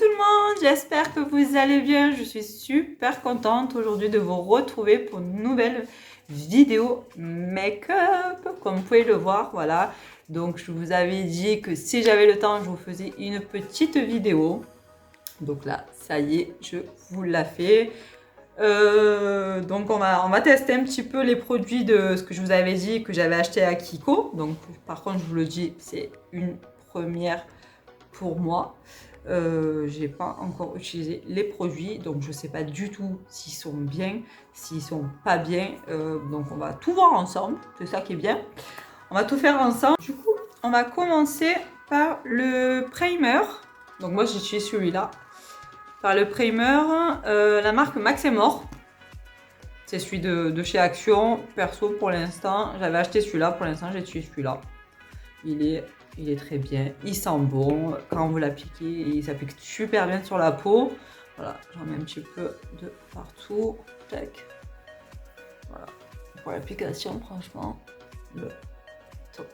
tout le monde, j'espère que vous allez bien. Je suis super contente aujourd'hui de vous retrouver pour une nouvelle vidéo make-up. Comme vous pouvez le voir, voilà. Donc je vous avais dit que si j'avais le temps, je vous faisais une petite vidéo. Donc là, ça y est, je vous la fais. Donc on va tester un petit peu les produits de ce que je vous avais dit que j'avais acheté à Kiko. Donc par contre, je vous le dis, c'est une première pour moi. J'ai pas encore utilisé les produits, donc je sais pas du tout s'ils sont bien, s'ils sont pas bien. Donc on va tout voir ensemble, c'est ça qui est bien. On va tout faire ensemble. Du coup, on va commencer par le primer. Donc moi j'utilise celui-là. Par le primer, la marque Max & More. C'est celui de chez Action. Perso, pour l'instant, j'avais acheté celui-là. Pour l'instant, j'utilise celui-là. Il est très bien. Il sent bon. Quand vous l'appliquez, il s'applique super bien sur la peau. Voilà, j'en mets un petit peu de partout. Tac. Voilà. Pour l'application, franchement, le top.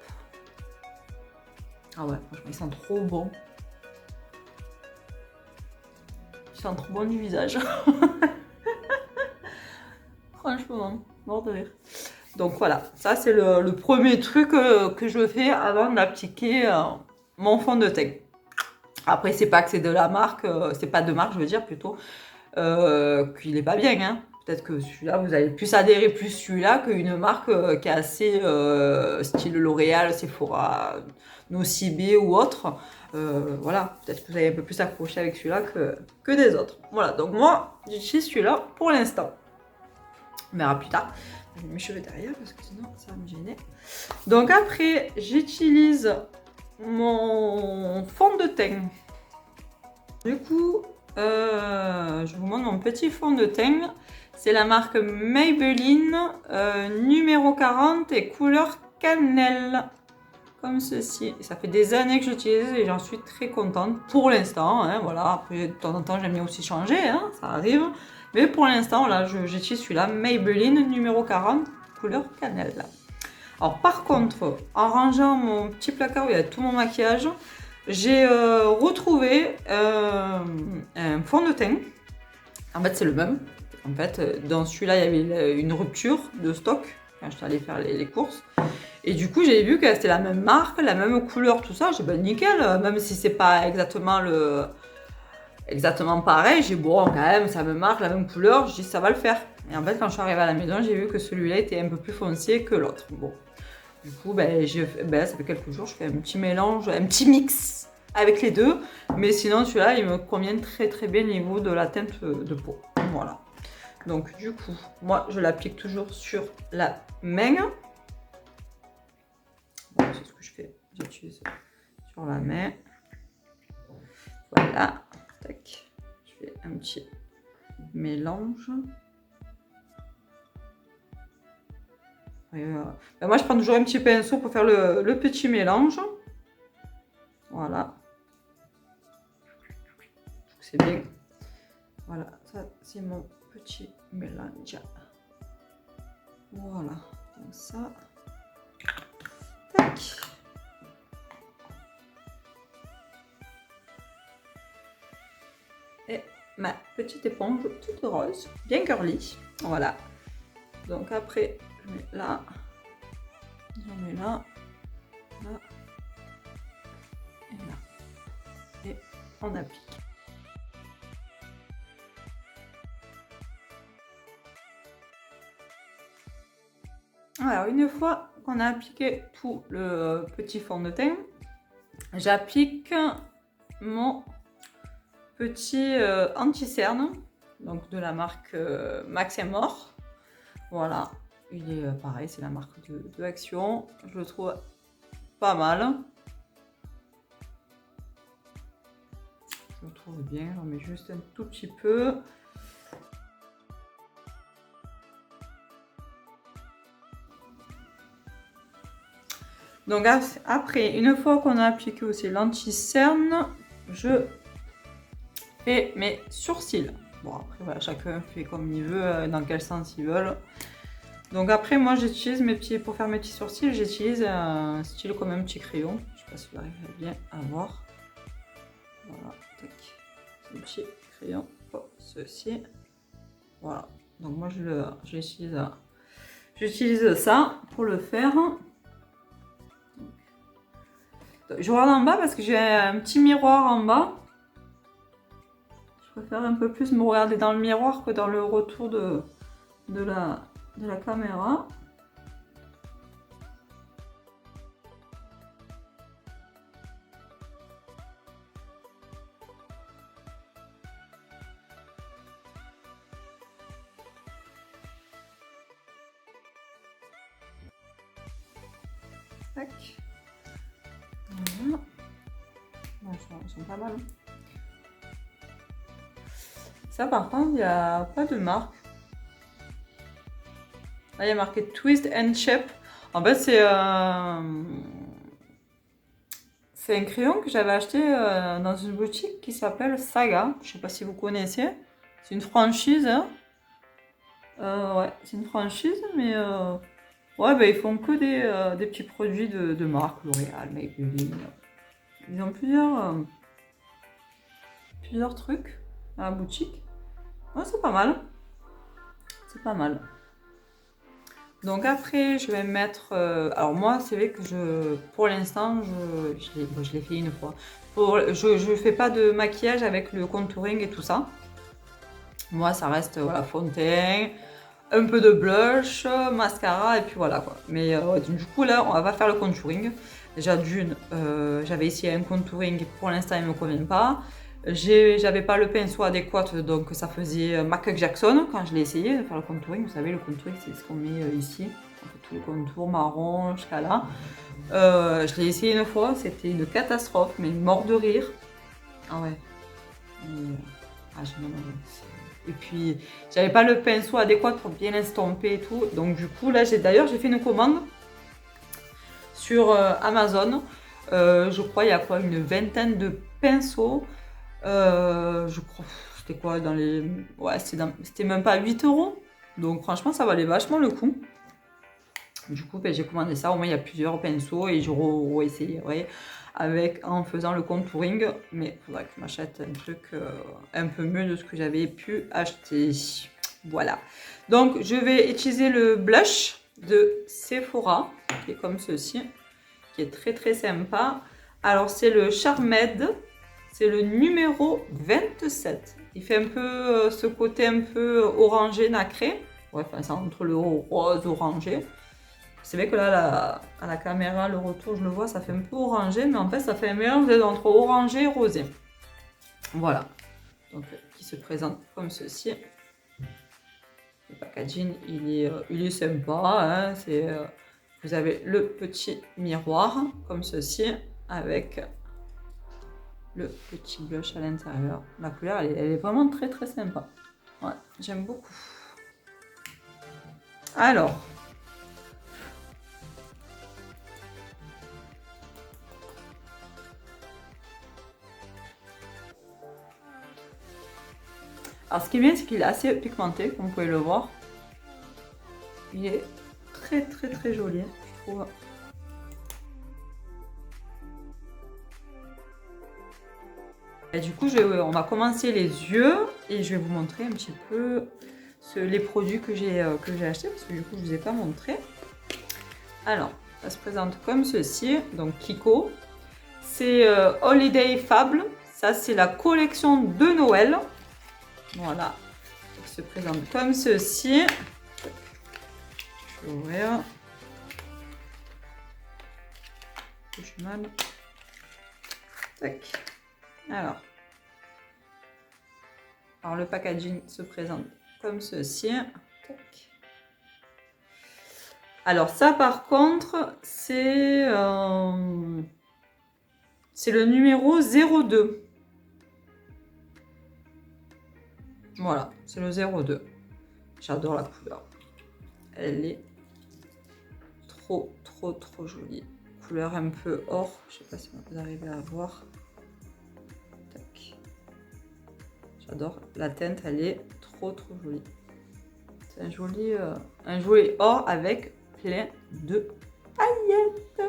Ah ouais, franchement, il sent trop bon. Il sent trop bon du visage. Franchement, mort de rire. Donc voilà, ça c'est le premier truc que je fais avant d'appliquer mon fond de teint. Après, c'est pas que c'est de la marque, c'est pas de marque, je veux dire plutôt, qu'il est pas bien. Hein. Peut-être que celui-là, vous allez plus adhérer plus celui-là qu'une marque qui est assez style L'Oréal, Sephora, Nocibé ou autre. Voilà, peut-être que vous allez un peu plus accrocher avec celui-là que des autres. Voilà, donc moi, j'utilise celui-là pour l'instant. On verra plus tard. Je mets mes cheveux derrière parce que sinon ça va me gêner. Donc après, j'utilise mon fond de teint. Du coup, je vous montre mon petit fond de teint. C'est la marque Maybelline numéro 40 et couleur cannelle. Comme ceci. Et ça fait des années que j'utilise et j'en suis très contente pour l'instant. Hein, voilà. Après, de temps en temps, j'aime bien aussi changer, hein, ça arrive. Mais pour l'instant, là, j'utilise celui-là, Maybelline numéro 40, couleur cannelle. Alors par contre, en rangeant mon petit placard où il y a tout mon maquillage, j'ai retrouvé un fond de teint. En fait, c'est le même. En fait, dans celui-là, il y avait une rupture de stock quand j'étais allée faire les courses. Et du coup, j'ai vu que c'était la même marque, la même couleur, tout ça. J'ai dit, ben nickel, même si c'est pas exactement pareil, j'ai dit, bon, quand même, ça me marque, la même couleur, je dis, ça va le faire. Et en fait, quand je suis arrivée à la maison, j'ai vu que celui-là était un peu plus foncé que l'autre. Bon, du coup, ça fait quelques jours, je fais un petit mélange, un petit mix avec les deux. Mais sinon, celui-là, il me convient très très bien au niveau de la teinte de peau. Voilà. Donc, du coup, moi, je l'applique toujours sur la main. Bon, c'est ce que je fais. J'utilise sur la main. Voilà. Tac. Je fais un petit mélange. Ben moi, je prends toujours un petit pinceau pour faire le petit mélange. Voilà. C'est bien. Voilà, ça c'est mon petit mélange. Voilà. Comme ça. Tac. Et ma petite éponge toute rose, bien girly. Voilà. Donc après, je mets là. J'en mets là. Là. Et là. Et on applique. Alors, une fois qu'on a appliqué tout le petit fond de teint, j'applique mon petit anti-cerne, donc de la marque Max & More. Voilà, il est pareil, c'est la marque de Action. Je le trouve pas mal. Je le trouve bien, j'en mets juste un tout petit peu. Donc après, une fois qu'on a appliqué aussi l'anti-cerne, je fais mes sourcils. Bon après voilà, chacun fait comme il veut, dans quel sens il veut. Donc après moi j'utilise pour faire mes petits sourcils, j'utilise un stylo comme un petit crayon. Je sais pas si vous arrivez bien à voir. Voilà, tac. un petit crayon pour ceci. Voilà. Donc moi j'utilise ça pour le faire. Je regarde en bas parce que j'ai un petit miroir en bas. Je préfère un peu plus me regarder dans le miroir que dans le retour de la caméra. Tac. Voilà. Bon, ils sont pas mal. Ça par contre, il n'y a pas de marque. Là, il y a marqué Twist and Shape. En fait, c'est un crayon que j'avais acheté dans une boutique qui s'appelle Saga. Je ne sais pas si vous connaissez. C'est une franchise. Hein. Ouais, c'est une franchise, mais ouais, bah, ils font que des petits produits de marque, L'Oréal, Maybelline. Ils ont plusieurs trucs à la boutique. Ouais, c'est pas mal. C'est pas mal. Donc après, je vais mettre... alors moi, c'est vrai que pour l'instant, je l'ai fait une fois. Je fais pas de maquillage avec le contouring et tout ça. Moi, ça reste voilà, fond de teint, un peu de blush, mascara et puis voilà quoi. Mais du coup là, on va faire le contouring. Déjà d'une, j'avais essayé un contouring, pour l'instant il me convient pas. J'avais pas le pinceau adéquat, donc ça faisait Michael Jackson quand je l'ai essayé de faire le contouring. Vous savez, le contouring c'est ce qu'on met ici, on fait tout le contour marron jusqu'à là. Je l'ai essayé une fois, c'était une catastrophe, mais mort de rire. Ah ouais. Et puis, j'avais pas le pinceau adéquat pour bien estomper et tout. Donc du coup, là, j'ai fait une commande sur Amazon. Je crois il y a quoi, une vingtaine de pinceaux. Je crois, c'était quoi dans les... Ouais, c'était même pas 8 €. Donc franchement, ça valait vachement le coup. Du coup, ben, j'ai commandé ça. Au moins, il y a plusieurs pinceaux et je réessayerai en faisant le contouring. Mais il faudra que je m'achète un truc un peu mieux de ce que j'avais pu acheter. Voilà. Donc, je vais utiliser le blush de Sephora, qui est comme ceci, qui est très très sympa. Alors, c'est le Charmed. C'est le numéro 27. Il fait un peu ce côté un peu orangé, nacré. Ouais, enfin, c'est entre le rose orangé. C'est vrai que là, à la caméra, le retour, je le vois, ça fait un peu orangé, mais en fait, ça fait un mélange entre orangé et rosé. Voilà. Donc, qui se présente comme ceci. Le packaging, il est sympa. Hein, vous avez le petit miroir, comme ceci, avec le petit blush à l'intérieur. La couleur, elle est vraiment très, très sympa. Ouais, j'aime beaucoup. Alors... Alors, ce qui est bien, c'est qu'il est assez pigmenté, comme vous pouvez le voir. Il est très, très, très joli, je trouve. Et du coup, on va commencer les yeux et je vais vous montrer un petit peu les produits que j'ai achetés, parce que du coup, je ne vous ai pas montré. Alors, ça se présente comme ceci. Donc, Kiko. C'est Holiday Fable. Ça, c'est la collection de Noël. Voilà, il se présente comme ceci. Je vais ouvrir. Touche mal. Tac. Alors, le packaging se présente comme ceci. Tac. Alors ça, par contre, c'est le numéro 02. Voilà, c'est le 02. J'adore la couleur. Elle est trop, trop, trop jolie. Couleur un peu or. Je sais pas si vous arrivez à voir. Tac. J'adore. La teinte, elle est trop, trop jolie. C'est un joli or avec plein de paillettes.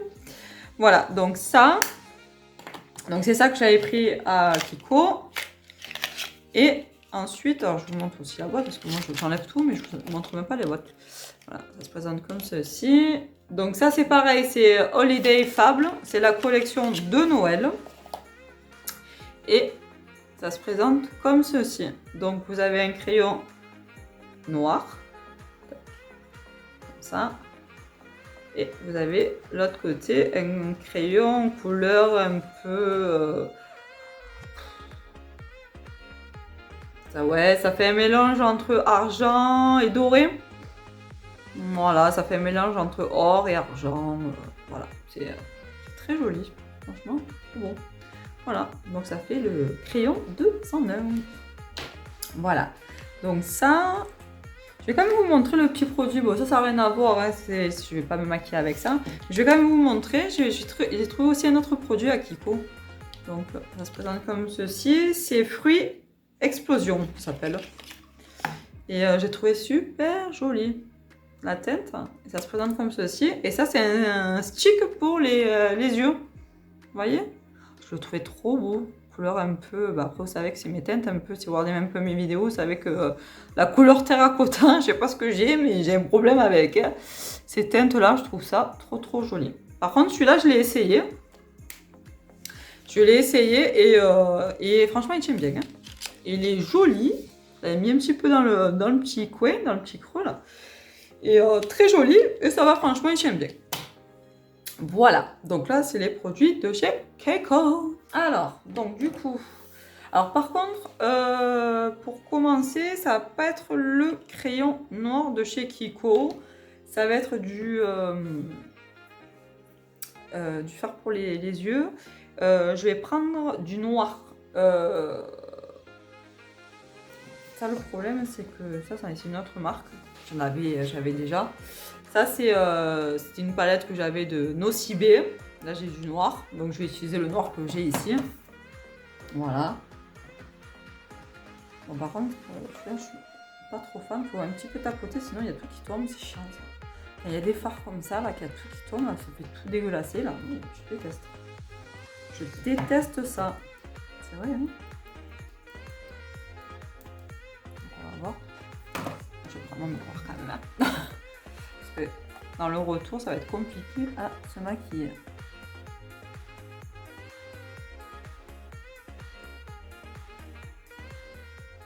Voilà, donc ça. Donc c'est ça que j'avais pris à Kiko. Et ensuite, alors je vous montre aussi la boîte parce que moi j'enlève tout, mais je vous montre même pas les boîtes. Voilà, ça se présente comme ceci. Donc ça c'est pareil, c'est Holiday Fable, c'est la collection de Noël. Et ça se présente comme ceci. Donc vous avez un crayon noir, comme ça. Et vous avez l'autre côté un crayon couleur un peu... ça fait un mélange entre argent et doré. Voilà, ça fait un mélange entre or et argent. Voilà, c'est très joli. Franchement, c'est bon. Voilà, donc ça fait le crayon de 109. Voilà, donc ça... Je vais quand même vous montrer le petit produit. Bon, ça n'a rien à voir, hein, je ne vais pas me maquiller avec ça. Je vais quand même vous montrer. J'ai trouvé aussi un autre produit à Kiko. Donc, ça se présente comme ceci. C'est Fruits Explosion, ça s'appelle. Et j'ai trouvé super joli. La tête, et ça se présente comme ceci. Et ça, c'est un stick pour les yeux. Vous voyez? Je le trouvais trop beau. Couleur un peu, bah après vous savez que c'est mes teintes un peu, si vous regardez même un peu mes vidéos, vous savez que la couleur terracotta, je sais pas ce que j'ai, mais j'ai un problème avec. Hein. Ces teintes là, je trouve ça trop joli. Par contre celui-là, je l'ai essayé. Et franchement il tient bien. Hein. Il est joli, j'avais mis un petit peu dans le petit coin, dans le petit creux là. Et très joli, et ça va franchement, il tient bien. Voilà, donc là c'est les produits de chez Kiko. Alors, donc du coup, alors par contre, pour commencer, ça va pas être le crayon noir de chez Kiko, ça va être du fard pour les yeux. Je vais prendre du noir. Ça, le problème, c'est que ça c'est une autre marque. J'avais déjà. Ça, c'est une palette que j'avais de Nocibé. Là, j'ai du noir. Donc, je vais utiliser le noir que j'ai ici. Voilà. Bon, par contre, celui-là, je suis pas trop fan. Il faut un petit peu tapoter, sinon il y a tout qui tombe. C'est chiant, ça. Il y a des fards comme ça, là, qu'il y a tout qui tombe. Là, ça fait tout dégueulasser, là. Je déteste. Je déteste ça. C'est vrai, hein. On va voir. Je vais vraiment me voir quand même, là. Parce que dans le retour, ça va être compliqué à se maquiller.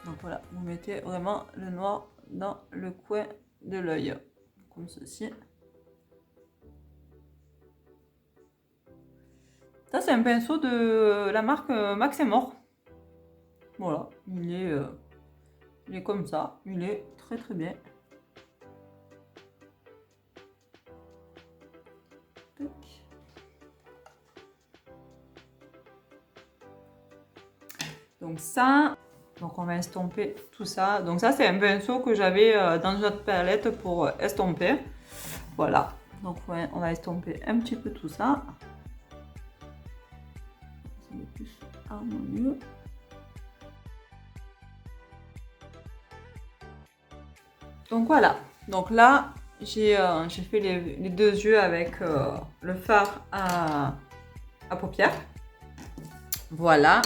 Donc voilà, vous mettez vraiment le noir dans le coin de l'œil, comme ceci. Ça, c'est un pinceau de la marque Max et Mort. Voilà, il est comme ça, il est très bien. Donc ça, donc on va estomper tout ça. Donc ça, c'est un pinceau que j'avais dans notre palette pour estomper. Voilà, donc ouais, on va estomper un petit peu tout ça. C'est plus harmonieux. Donc voilà, donc là, j'ai fait les deux yeux avec le fard à paupières. Voilà.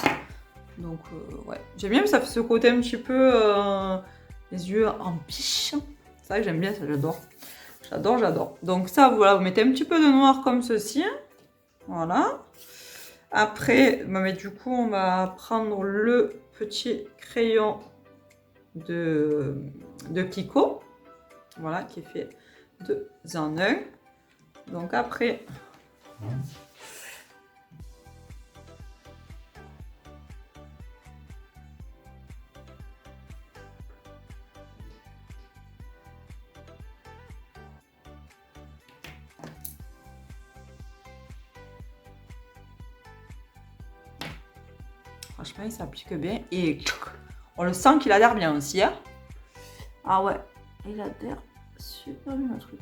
Donc, ouais. J'aime bien, ça fait ce côté un petit peu les yeux en biche. C'est vrai que j'aime bien ça, j'adore. J'adore. Donc ça, voilà, vous mettez un petit peu de noir comme ceci. Voilà. Après, mais du coup, on va prendre le petit crayon de Kiko. Voilà, qui est fait de en un. Donc après... Franchement, il s'applique bien et on le sent qu'il adhère bien aussi. Hein. Ah ouais, il adhère super bien le truc.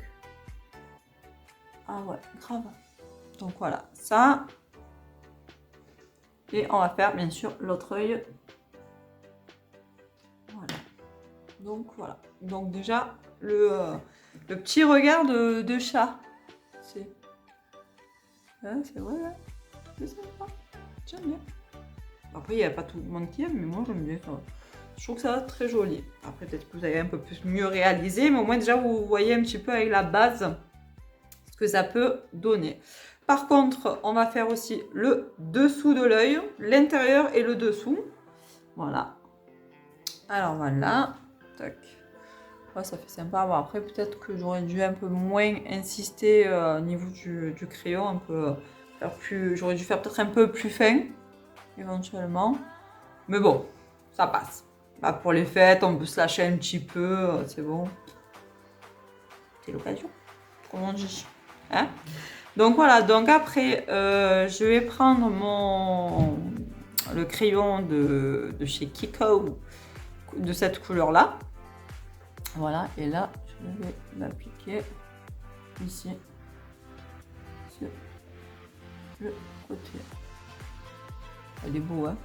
Ah ouais, grave. Donc voilà, ça. Et on va faire bien sûr l'autre œil. Voilà. Donc voilà. Donc déjà, le petit regard de chat. C'est vrai, hein. C'est sympa. J'aime bien. Après, il n'y a pas tout le monde qui aime, mais moi j'aime bien ça. Je trouve que ça va très joli. Après, peut-être que vous avez un peu plus mieux réalisé, mais au moins déjà, vous voyez un petit peu avec la base ce que ça peut donner. Par contre, on va faire aussi le dessous de l'œil, l'intérieur et le dessous. Voilà. Alors voilà. Tac. Ouais, ça fait sympa. Bon, après, peut-être que j'aurais dû un peu moins insister au niveau du crayon. Un peu faire plus... J'aurais dû faire peut-être un peu plus fin, éventuellement. Mais bon, ça passe. Bah, pour les fêtes, on peut se lâcher un petit peu. C'est bon. C'est l'occasion, comme on dit. Hein? Donc voilà, donc après, je vais prendre le crayon de chez Kiko, de cette couleur-là. Voilà, et là, je vais l'appliquer ici, sur le côté. Elle est beau, hein?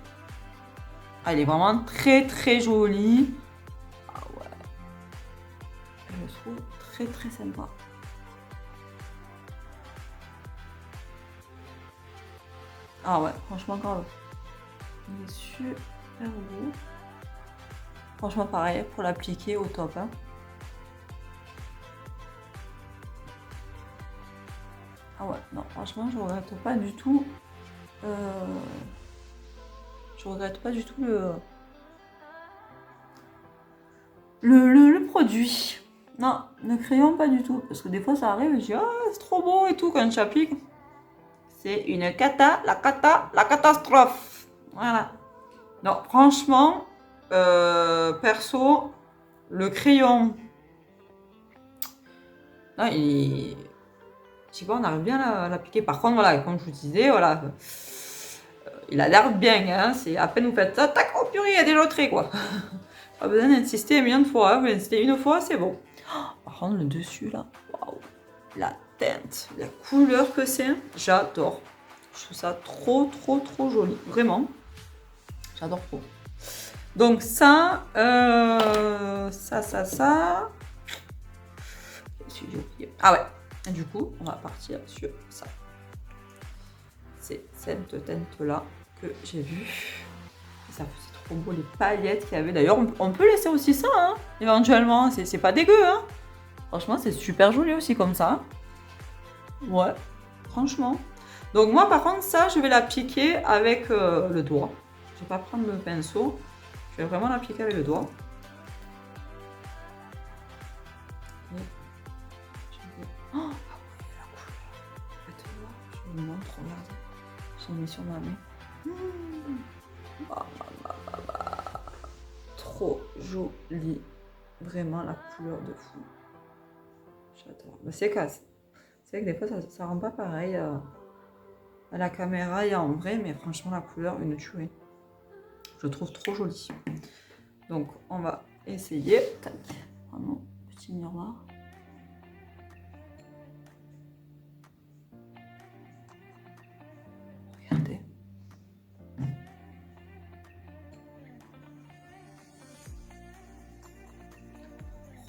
Elle est vraiment très très jolie. Ah ouais. Je le trouve très très sympa. Ah ouais, franchement, grave. Il est super beau. Franchement, pareil, pour l'appliquer au top. Hein. Ah ouais, non, franchement, je regrette pas du tout. Je regrette pas du tout le produit. Non, le crayon, pas du tout. Parce que des fois, ça arrive et je dis, ah, c'est trop beau et tout quand j'applique. C'est une la catastrophe. Voilà. Non, franchement, perso, le crayon, là, je sais pas, on arrive bien à l'appliquer. Par contre, voilà, comme je vous disais, voilà, il a l'air bien, hein, c'est à peine vous faites ça, tac, oh purée, il y a déjà le trait, quoi. Pas besoin d'insister un million de fois, hein, vous insistez une fois, c'est bon. Par contre, le dessus, là, waouh, la teinte, la couleur que c'est, j'adore. Je trouve ça trop, trop, trop joli, vraiment. J'adore trop. Donc ça. Ah ouais. Et du coup, on va partir sur ça. C'est cette teinte-là que j'ai vue. Ça faisait trop beau, les paillettes qu'il y avait. D'ailleurs, on peut laisser aussi ça, hein, éventuellement. C'est pas dégueu, hein. Franchement, c'est super joli aussi comme ça. Ouais, franchement. Donc moi, par contre, ça, je vais l'appliquer avec le doigt. Je vais pas prendre le pinceau. Je vais vraiment l'appliquer avec le doigt. Oh, ah oui, la couleur. Je vous montre, regardez. J'ai mis sur ma main. Trop joli. Vraiment la couleur de fou. J'adore. Mais c'est vrai que des fois, ça rend pas pareil à la caméra et en vrai, mais franchement, la couleur, une tuerie. Je trouve trop joli. Donc, on va essayer. Tac. Vraiment, petit miroir. Regardez.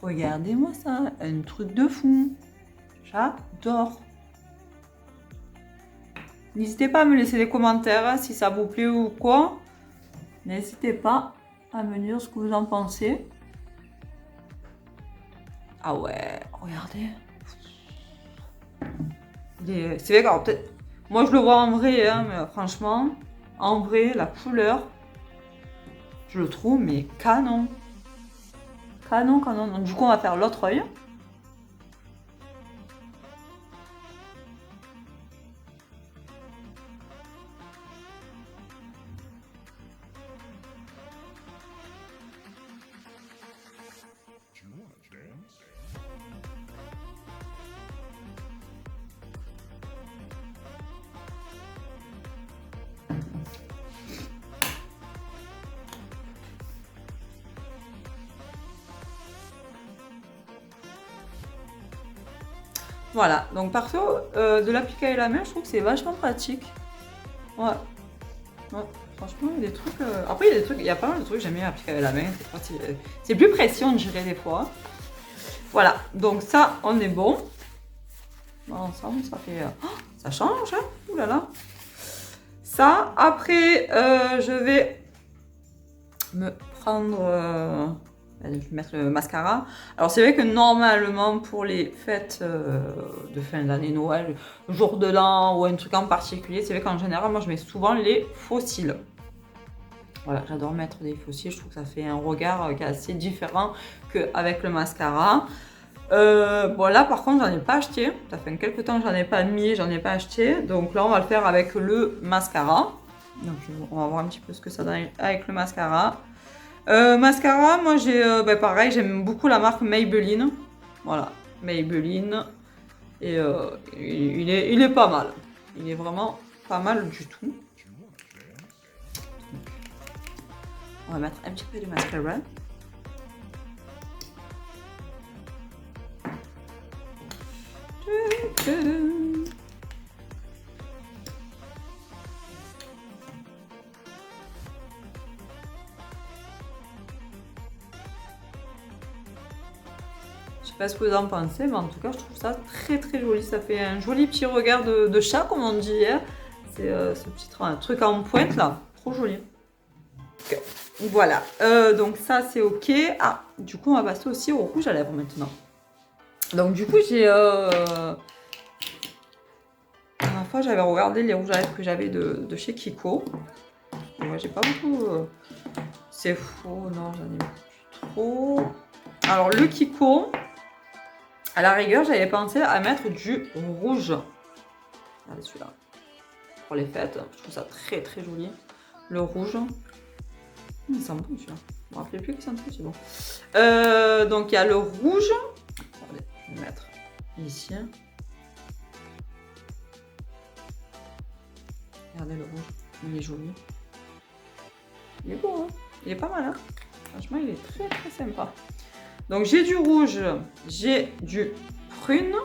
Regardez-moi ça. Un truc de fou. J'adore. N'hésitez pas à me laisser des commentaires hein, si ça vous plaît ou quoi. N'hésitez pas à me dire ce que vous en pensez. Ah ouais, regardez. C'est vrai que peut-être... Moi je le vois en vrai, hein, mais franchement, en vrai, la couleur, je le trouve mais canon. Canon, canon. Donc du coup, on va faire l'autre œil. Voilà, donc perso, de l'appliquer avec la main, je trouve que c'est vachement pratique. Ouais. Ouais, franchement, il y a des trucs. Après, il y a pas mal de trucs que j'aime bien appliquer avec la main. C'est plus précis, on dirait des fois. Voilà, donc ça, on est bon. Ensemble, ça fait. Ça change, hein. Ouh là là. Ça, après, je vais me prendre... je vais mettre le mascara. Alors c'est vrai que normalement pour les fêtes de fin d'année, Noël, jour de l'an ou un truc en particulier, c'est vrai qu'en général moi je mets souvent les faux cils. Voilà, j'adore mettre des faux cils, je trouve que ça fait un regard qui est assez différent qu'avec le mascara. Bon là par contre j'en ai pas acheté, ça fait quelques temps que j'en ai pas mis, j'en ai pas acheté. Donc là on va le faire avec le mascara. Donc on va voir un petit peu ce que ça donne avec le mascara. Mascara, moi j'ai pareil, j'aime beaucoup la marque Maybelline. Voilà, Maybelline. Et il est pas mal. Il est vraiment pas mal du tout. On va mettre un petit peu de mascara. Je sais pas ce que vous en pensez, mais en tout cas, je trouve ça très très joli. Ça fait un joli petit regard de chat, comme on dit hier. C'est ce petit truc en pointe là, trop joli. Okay. Voilà, donc ça c'est ok. Ah, du coup, on va passer aussi au rouge à lèvres maintenant. Donc, du coup, j'ai. La dernière fois, j'avais regardé les rouges à lèvres que j'avais de chez Kiko. Moi, j'ai pas beaucoup. C'est faux, non, j'en ai plus trop. Alors, le Kiko. À la rigueur, j'avais pensé à mettre du rouge. Regardez celui-là. Pour les fêtes. Je trouve ça très très joli. Le rouge. Il sent bon celui-là. Je ne me rappelais plus qu'il sentait, c'est bon. Donc il y a le rouge. Attendez, je vais le mettre ici. Regardez le rouge. Il est joli. Il est beau, hein. Il est pas mal, hein. Franchement, il est très très sympa. Donc j'ai du rouge, j'ai du prune.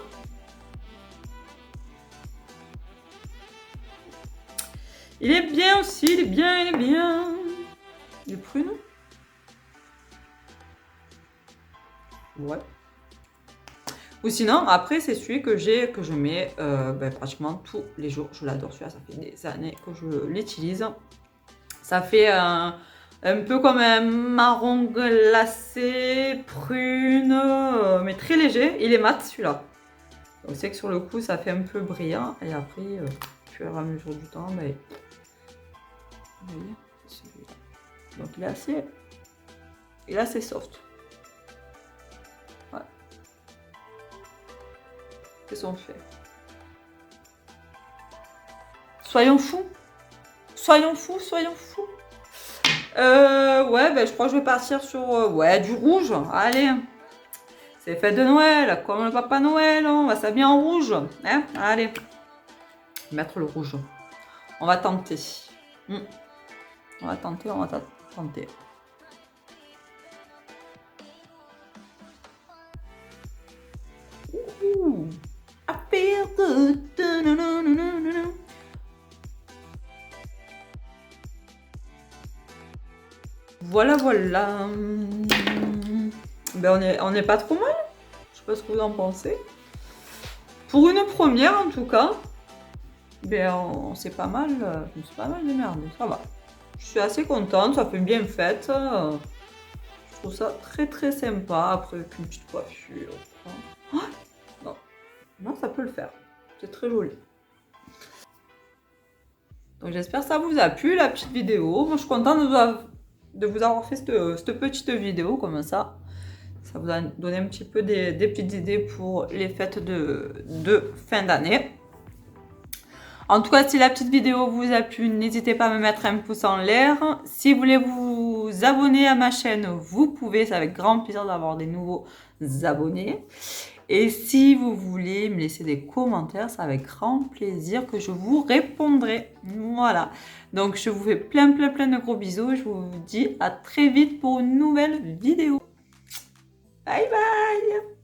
Il est bien aussi, il est bien, il est bien. Du prune. Ouais. Ou sinon, après, c'est celui que je mets pratiquement tous les jours. Je l'adore celui-là, ça fait des années que je l'utilise. Ça fait un peu comme un marron glacé, prune, mais très léger. Il est mat celui-là. Donc c'est que sur le coup, ça fait un peu brillant. Et après, au fur et à mesure du temps, vous voyez, celui-là. Donc il est assez soft. Ouais. Qu'est-ce qu'on fait? Soyons fous. Soyons fous, soyons fous. Ouais, je crois que je vais partir sur du rouge. Allez, c'est fête de Noël, comme le Papa Noël, on va s'habiller en rouge. Hein, allez, mettre le rouge. On va tenter. On va tenter, on va tenter. Ouh, I feel good. Voilà, voilà. On est pas trop mal. Je sais pas ce que vous en pensez. Pour une première, en tout cas, on s'est pas mal, je me suis pas mal démerdée. Ça va. Je suis assez contente, ça fait bien fête. Je trouve ça très très sympa. Après, avec une petite coiffure. Oh, non, ça peut le faire. C'est très joli. Donc j'espère que ça vous a plu, la petite vidéo. Moi, je suis contente de vous avoir fait cette petite vidéo comme ça. Ça vous a donné un petit peu des petites idées pour les fêtes de fin d'année. En tout cas, si la petite vidéo vous a plu, n'hésitez pas à me mettre un pouce en l'air. Si vous voulez vous abonner à ma chaîne, vous pouvez. C'est avec grand plaisir d'avoir des nouveaux abonnés. Et si vous voulez me laisser des commentaires, c'est avec grand plaisir que je vous répondrai. Voilà. Donc, je vous fais plein de gros bisous. Je vous dis à très vite pour une nouvelle vidéo. Bye bye!